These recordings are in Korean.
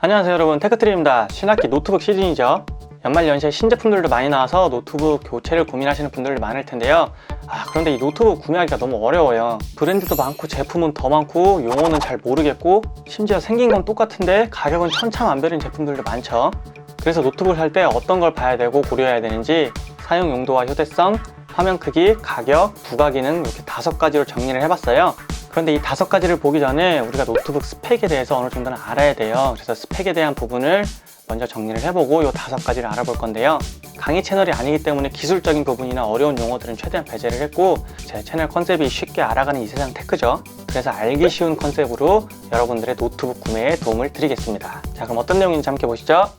안녕하세요 여러분, 테크트리입니다. 신학기 노트북 시즌이죠. 연말 연시에 신제품들도 많이 나와서 노트북 교체를 고민하시는 분들도 많을 텐데요. 그런데 이 노트북 구매하기가 너무 어려워요. 브랜드도 많고 제품은 더 많고 용어는 잘 모르겠고 심지어 생긴 건 똑같은데 가격은 천차만별인 제품들도 많죠. 그래서 노트북을 살 때 어떤 걸 봐야 되고 고려해야 되는지 사용 용도와 휴대성, 화면 크기, 가격, 부가 기능 이렇게 5가지로 정리를 해봤어요. 그런데 이 5가지를 보기 전에 우리가 노트북 스펙에 대해서 어느 정도는 알아야 돼요. 그래서 스펙에 대한 부분을 먼저 정리를 해보고 이 5가지를 알아볼 건데요. 강의 채널이 아니기 때문에 기술적인 부분이나 어려운 용어들은 최대한 배제를 했고 제 채널 컨셉이 쉽게 알아가는 이 세상 테크죠. 그래서 알기 쉬운 컨셉으로 여러분들의 노트북 구매에 도움을 드리겠습니다. 자, 그럼 어떤 내용인지 함께 보시죠.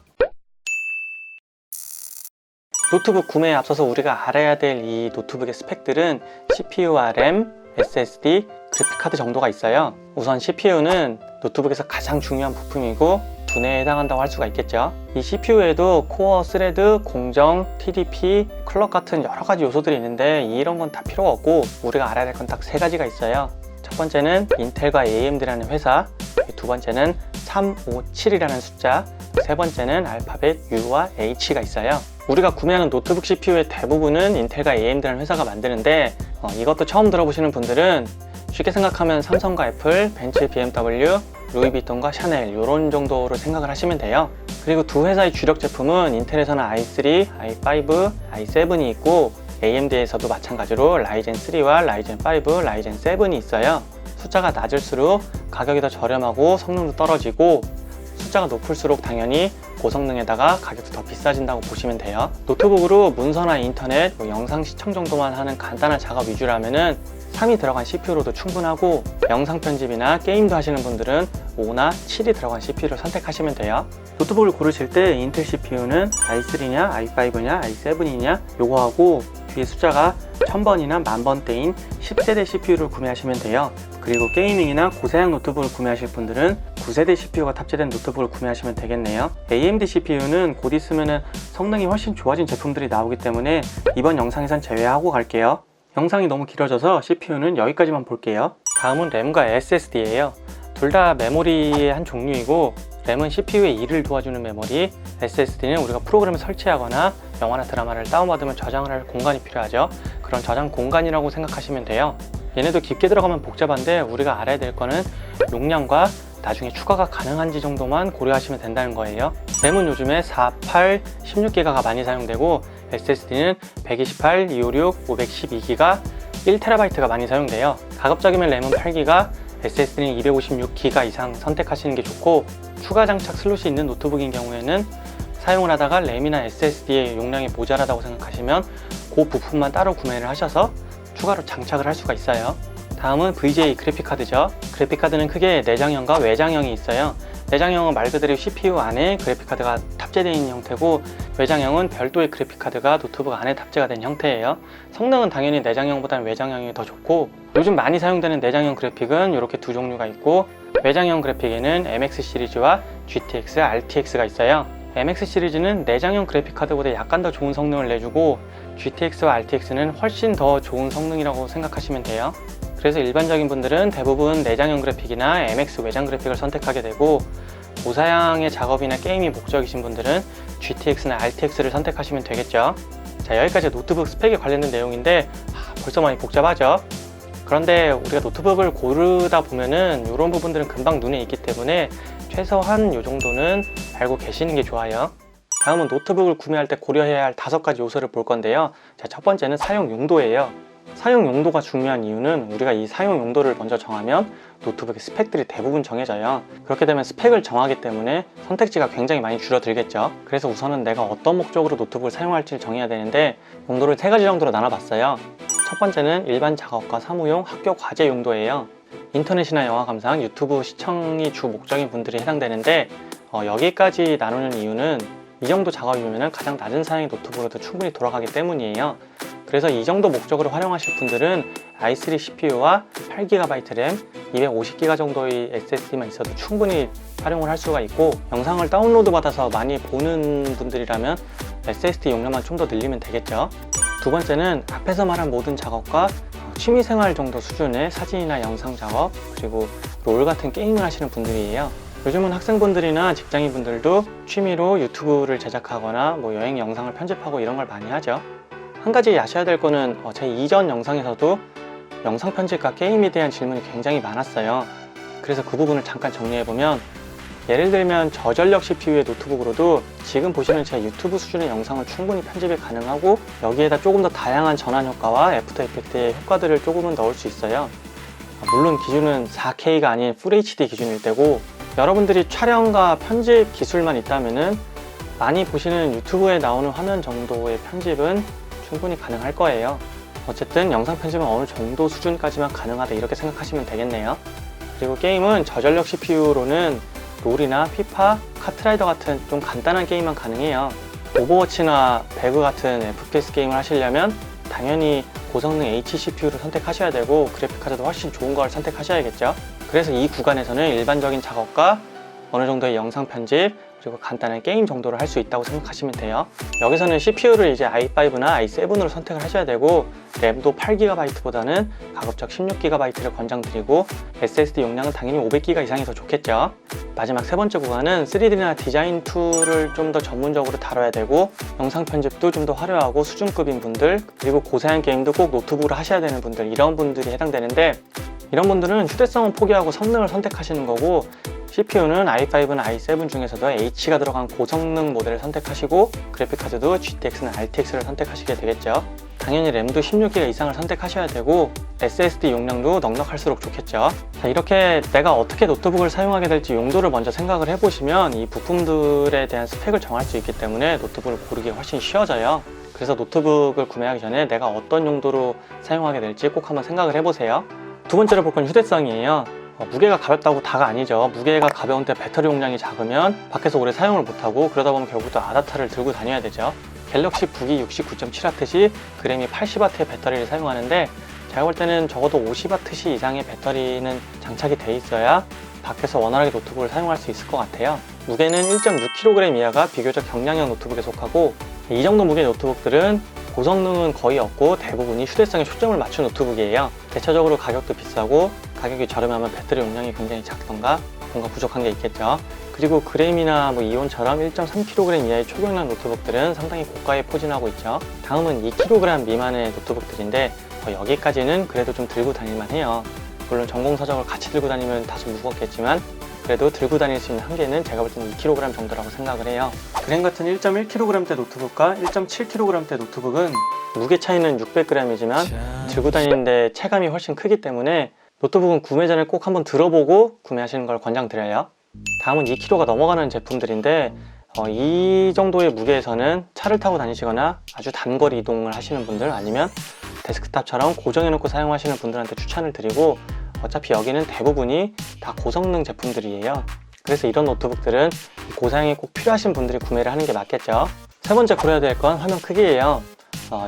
노트북 구매에 앞서서 우리가 알아야 될 이 노트북의 스펙들은 CPU와 램, SSD, 그래픽카드 정도가 있어요. 우선 CPU는 노트북에서 가장 중요한 부품이고 두뇌에 해당한다고 할 수가 있겠죠. 이 CPU에도 코어, 스레드, 공정, TDP, 클럭 같은 여러 가지 요소들이 있는데 이런 건 다 필요가 없고 우리가 알아야 될 건 딱 3가지가 있어요. 첫 번째는 인텔과 AMD라는 회사, 두 번째는 357이라는 숫자, 세 번째는 알파벳 U와 H가 있어요. 우리가 구매하는 노트북 CPU의 대부분은 인텔과 AMD라는 회사가 만드는데 이것도 처음 들어보시는 분들은 쉽게 생각하면 삼성과 애플, 벤츠, BMW, 루이비통과 샤넬 이런 정도로 생각을 하시면 돼요. 그리고 두 회사의 주력 제품은 인텔에서는 i3, i5, i7이 있고 AMD에서도 마찬가지로 라이젠 3와 라이젠 5, 라이젠 7이 있어요. 숫자가 낮을수록 가격이 더 저렴하고 성능도 떨어지고 숫자가 높을수록 당연히 고성능에다가 가격도 더 비싸진다고 보시면 돼요. 노트북으로 문서나 인터넷, 영상 시청 정도만 하는 간단한 작업 위주라면은 3이 들어간 CPU로도 충분하고 영상 편집이나 게임도 하시는 분들은 5나 7이 들어간 CPU를 선택하시면 돼요. 노트북을 고르실 때 인텔 CPU는 i3냐, i5냐, i7이냐 요거하고 뒤에 숫자가 1000번이나 10,000번대인 10세대 CPU를 구매하시면 돼요. 그리고 게이밍이나 고사양 노트북을 구매하실 분들은 9세대 CPU가 탑재된 노트북을 구매하시면 되겠네요. AMD CPU는 곧 있으면 성능이 훨씬 좋아진 제품들이 나오기 때문에 이번 영상에선 제외하고 갈게요. 영상이 너무 길어져서 CPU는 여기까지만 볼게요. 다음은 램과 SSD예요. 둘 다 메모리의 한 종류이고 램은 CPU의 일을 도와주는 메모리, SSD는 우리가 프로그램을 설치하거나 영화나 드라마를 다운받으면 저장을 할 공간이 필요하죠. 그런 저장 공간이라고 생각하시면 돼요. 얘네도 깊게 들어가면 복잡한데 우리가 알아야 될 거는 용량과 나중에 추가가 가능한지 정도만 고려하시면 된다는 거예요. 램은 요즘에 4, 8, 16기가가 많이 사용되고 SSD는 128, 256, 512기가, 1TB가 많이 사용돼요. 가급적이면 램은 8기가, SSD는 256기가 이상 선택하시는 게 좋고 추가 장착 슬롯이 있는 노트북인 경우에는 사용을 하다가 램이나 SSD의 용량이 모자라다고 생각하시면 그 부품만 따로 구매를 하셔서 추가로 장착을 할 수가 있어요. 다음은 VGA 그래픽카드죠. 그래픽카드는 크게 내장형과 외장형이 있어요. 내장형은 말 그대로 CPU 안에 그래픽카드가 탑재되어 있는 형태고 외장형은 별도의 그래픽카드가 노트북 안에 탑재가 된 형태예요. 성능은 당연히 내장형보다는 외장형이 더 좋고 요즘 많이 사용되는 내장형 그래픽은 이렇게 두 종류가 있고 외장형 그래픽에는 MX 시리즈와 GTX, RTX가 있어요. MX 시리즈는 내장형 그래픽카드보다 약간 더 좋은 성능을 내주고 GTX와 RTX는 훨씬 더 좋은 성능이라고 생각하시면 돼요. 그래서 일반적인 분들은 대부분 내장형 그래픽이나 MX 외장 그래픽을 선택하게 되고 고사양의 작업이나 게임이 목적이신 분들은 GTX나 RTX를 선택하시면 되겠죠. 자, 여기까지 노트북 스펙에 관련된 내용인데 벌써 많이 복잡하죠. 그런데 우리가 노트북을 고르다 보면은 이런 부분들은 금방 눈에 익기 때문에 최소한 이 정도는 알고 계시는 게 좋아요. 다음은 노트북을 구매할 때 고려해야 할 5가지 요소를 볼 건데요. 자, 첫 번째는 사용 용도예요. 사용 용도가 중요한 이유는 우리가 이 사용 용도를 먼저 정하면 노트북의 스펙들이 대부분 정해져요. 그렇게 되면 스펙을 정하기 때문에 선택지가 굉장히 많이 줄어들겠죠. 그래서 우선은 내가 어떤 목적으로 노트북을 사용할지를 정해야 되는데 용도를 3가지 정도로 나눠봤어요. 첫 번째는 일반 작업과 사무용, 학교 과제 용도예요. 인터넷이나 영화 감상, 유튜브 시청이 주 목적인 분들이 해당되는데 여기까지 나누는 이유는 이 정도 작업이면 가장 낮은 사양의 노트북으로도 충분히 돌아가기 때문이에요. 그래서 이 정도 목적으로 활용하실 분들은 i3 CPU와 8GB 램, 250기가 정도의 SSD만 있어도 충분히 활용을 할 수가 있고 영상을 다운로드 받아서 많이 보는 분들이라면 SSD 용량만 좀 더 늘리면 되겠죠. 두 번째는 앞에서 말한 모든 작업과 취미생활 정도 수준의 사진이나 영상 작업 그리고 롤 같은 게임을 하시는 분들이에요. 요즘은 학생분들이나 직장인분들도 취미로 유튜브를 제작하거나 뭐 여행 영상을 편집하고 이런 걸 많이 하죠. 한 가지 아셔야 될 거는 제 이전 영상에서도 영상 편집과 게임에 대한 질문이 굉장히 많았어요. 그래서 그 부분을 잠깐 정리해보면, 예를 들면 저전력 CPU의 노트북으로도 지금 보시는 제 유튜브 수준의 영상을 충분히 편집이 가능하고, 여기에다 조금 더 다양한 전환 효과와 애프터 이펙트의 효과들을 조금은 넣을 수 있어요. 물론 기준은 4K가 아닌 FHD 기준일 때고, 여러분들이 촬영과 편집 기술만 있다면은 많이 보시는 유튜브에 나오는 화면 정도의 편집은 충분히 가능할 거예요. 어쨌든 영상 편집은 어느 정도 수준까지만 가능하다, 이렇게 생각하시면 되겠네요. 그리고 게임은 저전력 CPU로는 롤이나 피파, 카트라이더 같은 좀 간단한 게임만 가능해요. 오버워치나 배그 같은 FPS 게임을 하시려면 당연히 고성능 H CPU를 선택하셔야 되고, 그래픽카드도 훨씬 좋은 걸 선택하셔야겠죠. 그래서 이 구간에서는 일반적인 작업과 어느 정도의 영상 편집, 그리고 간단한 게임 정도를 할 수 있다고 생각하시면 돼요. 여기서는 CPU를 이제 i5나 i7으로 선택을 하셔야 되고, 램도 8GB보다는 가급적 16GB를 권장드리고, SSD 용량은 당연히 500GB 이상이 더 좋겠죠. 마지막 세 번째 구간은 3D나 디자인 툴을 좀 더 전문적으로 다뤄야 되고, 영상 편집도 좀 더 화려하고 수준급인 분들, 그리고 고사양 게임도 꼭 노트북으로 하셔야 되는 분들, 이런 분들이 해당되는데, 이런 분들은 휴대성은 포기하고 성능을 선택하시는 거고, CPU는 i5나 i7 중에서도 H가 들어간 고성능 모델을 선택하시고, 그래픽카드도 GTX나 RTX를 선택하시게 되겠죠. 당연히 램도 16GB 이상을 선택하셔야 되고, SSD 용량도 넉넉할수록 좋겠죠. 자, 이렇게 내가 어떻게 노트북을 사용하게 될지 용도를 먼저 생각을 해보시면 이 부품들에 대한 스펙을 정할 수 있기 때문에 노트북을 고르기 훨씬 쉬워져요. 그래서 노트북을 구매하기 전에 내가 어떤 용도로 사용하게 될지 꼭 한번 생각을 해보세요. 두 번째로 볼 건 휴대성이에요. 무게가 가볍다고 다가 아니죠. 무게가 가벼운데 배터리 용량이 작으면 밖에서 오래 사용을 못하고, 그러다 보면 결국 또 아답터를 들고 다녀야 되죠. 갤럭시 북이 69.7W시 그램이 80W의 배터리를 사용하는데, 제가 볼 때는 적어도 50W 이상의 배터리는 장착이 돼 있어야 밖에서 원활하게 노트북을 사용할 수 있을 것 같아요. 무게는 1.6kg 이하가 비교적 경량형 노트북에 속하고, 이 정도 무게 노트북들은 고성능은 거의 없고 대부분이 휴대성에 초점을 맞춘 노트북이에요. 대체적으로 가격도 비싸고, 가격이 저렴하면 배터리 용량이 굉장히 작던가 뭔가 부족한 게 있겠죠. 그리고 그램이나 이온처럼 1.3kg 이하의 초경량 노트북들은 상당히 고가에 포진하고 있죠. 다음은 2kg 미만의 노트북들인데, 여기까지는 그래도 좀 들고 다닐만 해요. 물론 전공서적을 같이 들고 다니면 다소 무겁겠지만, 그래도 들고 다닐 수 있는 한계는 제가 볼 때는 2kg 정도라고 생각을 해요. 그램 같은 1.1kg대 노트북과 1.7kg대 노트북은 무게 차이는 600g이지만 들고 다니는데 체감이 훨씬 크기 때문에 노트북은 구매 전에 꼭 한번 들어보고 구매하시는 걸 권장드려요. 다음은 2kg가 넘어가는 제품들인데, 이 정도의 무게에서는 차를 타고 다니시거나 아주 단거리 이동을 하시는 분들, 아니면 데스크탑처럼 고정해 놓고 사용하시는 분들한테 추천을 드리고, 어차피 여기는 대부분이 다 고성능 제품들이에요. 그래서 이런 노트북들은 고사양이 꼭 필요하신 분들이 구매를 하는 게 맞겠죠. 세 번째 고려해야 될 건 화면 크기예요.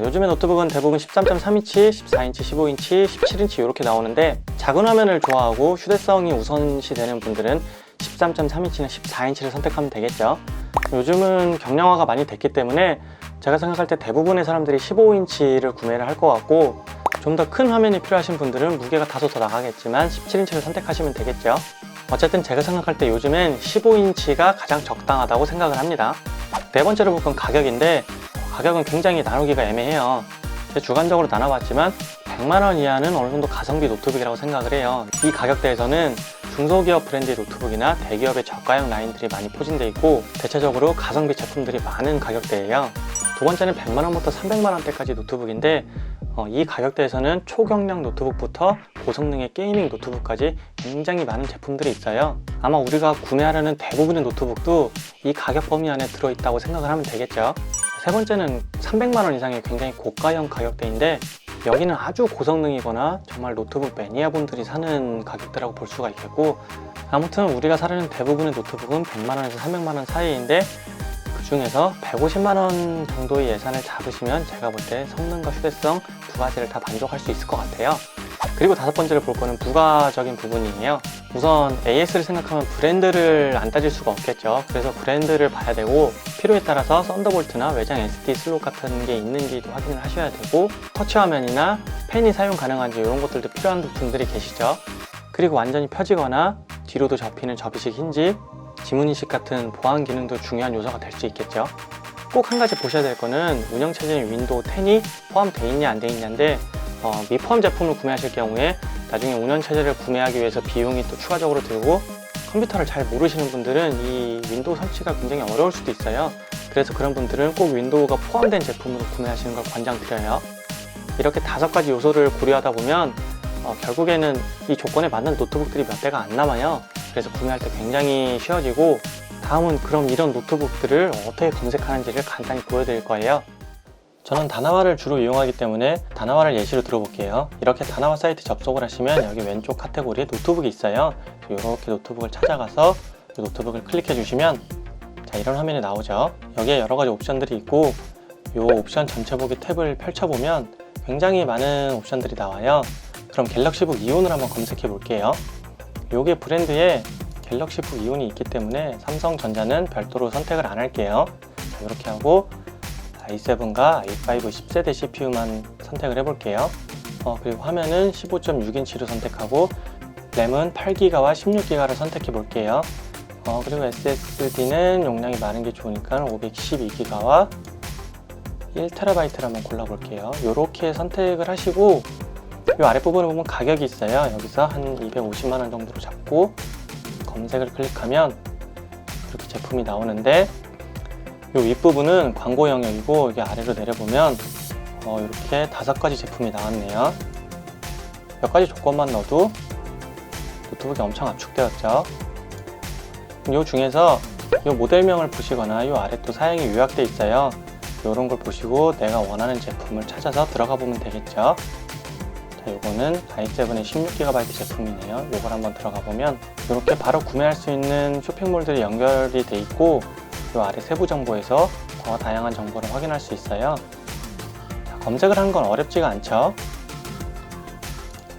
요즘의 노트북은 대부분 13.3인치, 14인치, 15인치, 17인치 이렇게 나오는데, 작은 화면을 좋아하고 휴대성이 우선시 되는 분들은 13.3인치나 14인치를 선택하면 되겠죠. 요즘은 경량화가 많이 됐기 때문에 제가 생각할 때 대부분의 사람들이 15인치를 구매를 할 것 같고, 좀 더 큰 화면이 필요하신 분들은 무게가 다소 더 나가겠지만 17인치를 선택하시면 되겠죠. 어쨌든 제가 생각할 때 요즘엔 15인치가 가장 적당하다고 생각을 합니다. 네 번째로 볼 건 가격인데, 가격은 굉장히 나누기가 애매해요. 제가 주관적으로 나눠봤지만 100만원 이하는 어느 정도 가성비 노트북이라고 생각을 해요. 이 가격대에서는 중소기업 브랜드의 노트북이나 대기업의 저가형 라인들이 많이 포진되어 있고, 대체적으로 가성비 제품들이 많은 가격대예요. 두 번째는 100만원부터 300만원대까지 노트북인데, 이 가격대에서는 초경량 노트북부터 고성능의 게이밍 노트북까지 굉장히 많은 제품들이 있어요. 아마 우리가 구매하려는 대부분의 노트북도 이 가격 범위 안에 들어있다고 생각을 하면 되겠죠. 세 번째는 300만원 이상의 굉장히 고가형 가격대인데, 여기는 아주 고성능이거나 정말 노트북 매니아분들이 사는 가격대라고 볼 수가 있겠고, 아무튼 우리가 사려는 대부분의 노트북은 100만원에서 300만원 사이인데, 그 중에서 150만원 정도의 예산을 잡으시면 제가 볼 때 성능과 휴대성 두 가지를 다 만족할 수 있을 것 같아요. 그리고 다섯 번째로 볼 거는 부가적인 부분이에요. 우선 AS를 생각하면 브랜드를 안 따질 수가 없겠죠. 그래서 브랜드를 봐야 되고, 필요에 따라서 썬더볼트나 외장 SD 슬롯 같은 게 있는지도 확인을 하셔야 되고, 터치 화면이나 펜이 사용 가능한지 이런 것들도 필요한 분들이 계시죠. 그리고 완전히 펴지거나 뒤로도 접히는 접이식 힌지, 지문인식 같은 보안 기능도 중요한 요소가 될 수 있겠죠. 꼭 한 가지 보셔야 될 거는 운영체제인 윈도우 10이 포함되어 있냐 안 되어 있냐인데 미포함 제품을 구매하실 경우에 나중에 운영체제를 구매하기 위해서 비용이 또 추가적으로 들고 컴퓨터를 잘 모르시는 분들은 이 윈도우 설치가 굉장히 어려울 수도 있어요. 그래서 그런 분들은 꼭 윈도우가 포함된 제품으로 구매하시는 걸 권장드려요. 이렇게 5가지 요소를 고려하다 보면 결국에는 이 조건에 맞는 노트북들이 몇 대가 안 남아요. 그래서 구매할 때 굉장히 쉬워지고, 다음은 그럼 이런 노트북들을 어떻게 검색하는지를 간단히 보여드릴 거예요. 저는 다나와를 주로 이용하기 때문에 다나와를 예시로 들어볼게요. 이렇게 다나와 사이트 접속을 하시면 여기 왼쪽 카테고리에 노트북이 있어요. 이렇게 노트북을 찾아가서 이 노트북을 클릭해 주시면 자, 이런 화면이 나오죠. 여기에 여러 가지 옵션들이 있고, 이 옵션 전체 보기 탭을 펼쳐보면 굉장히 많은 옵션들이 나와요. 그럼 갤럭시북 이온을 한번 검색해 볼게요. 요게 브랜드에 갤럭시북 이온이 있기 때문에 삼성전자는 별도로 선택을 안 할게요. 자, 이렇게 하고 i7과 i5 10세대 CPU만 선택을 해볼게요. 그리고 화면은 15.6인치로 선택하고 램은 8기가와 16기가를 선택해 볼게요. 그리고 SSD는 용량이 많은 게 좋으니까 512기가와 1TB를 한번 골라볼게요. 이렇게 선택을 하시고 이 아랫부분에 보면 가격이 있어요. 여기서 한 250만원 정도로 잡고 검색을 클릭하면 이렇게 제품이 나오는데, 이 윗부분은 광고 영역이고 여기 아래로 내려보면 이렇게 5가지 제품이 나왔네요. 몇 가지 조건만 넣어도 노트북이 엄청 압축되었죠. 이 중에서 이 모델명을 보시거나 이 아래 또 사양이 요약되어 있어요. 이런 걸 보시고 내가 원하는 제품을 찾아서 들어가 보면 되겠죠. 자, 요거는 i7의 16GB 제품이네요. 요걸 한번 들어가 보면 이렇게 바로 구매할 수 있는 쇼핑몰들이 연결이 돼 있고, 이 아래 세부 정보에서 더 다양한 정보를 확인할 수 있어요. 자, 검색을 하는 건 어렵지가 않죠.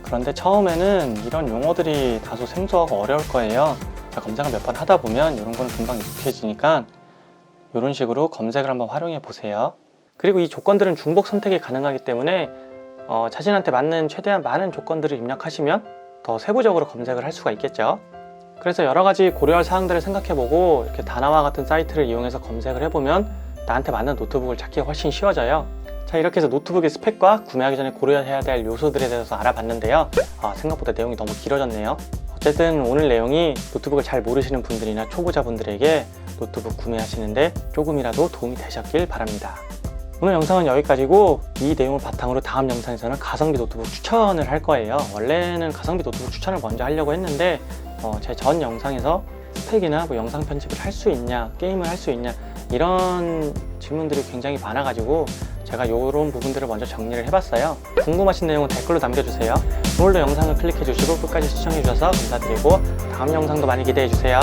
그런데 처음에는 이런 용어들이 다소 생소하고 어려울 거예요. 자, 검색을 몇 번 하다 보면 이런 거는 금방 익숙해지니까 이런 식으로 검색을 한번 활용해 보세요. 그리고 이 조건들은 중복 선택이 가능하기 때문에 자신한테 맞는 최대한 많은 조건들을 입력하시면 더 세부적으로 검색을 할 수가 있겠죠. 그래서 여러 가지 고려할 사항들을 생각해보고 이렇게 다나와 같은 사이트를 이용해서 검색을 해보면 나한테 맞는 노트북을 찾기가 훨씬 쉬워져요. 자, 이렇게 해서 노트북의 스펙과 구매하기 전에 고려해야 될 요소들에 대해서 알아봤는데요. 생각보다 내용이 너무 길어졌네요. 어쨌든 오늘 내용이 노트북을 잘 모르시는 분들이나 초보자분들에게 노트북 구매하시는데 조금이라도 도움이 되셨길 바랍니다. 오늘 영상은 여기까지고, 이 내용을 바탕으로 다음 영상에서는 가성비 노트북 추천을 할 거예요. 원래는 가성비 노트북 추천을 먼저 하려고 했는데 제 전 영상에서 스펙이나 뭐 영상 편집을 할 수 있냐, 게임을 할 수 있냐, 이런 질문들이 굉장히 많아가지고 제가 이런 부분들을 먼저 정리를 해봤어요. 궁금하신 내용은 댓글로 남겨주세요. 오늘도 영상을 클릭해주시고 끝까지 시청해주셔서 감사드리고 다음 영상도 많이 기대해주세요.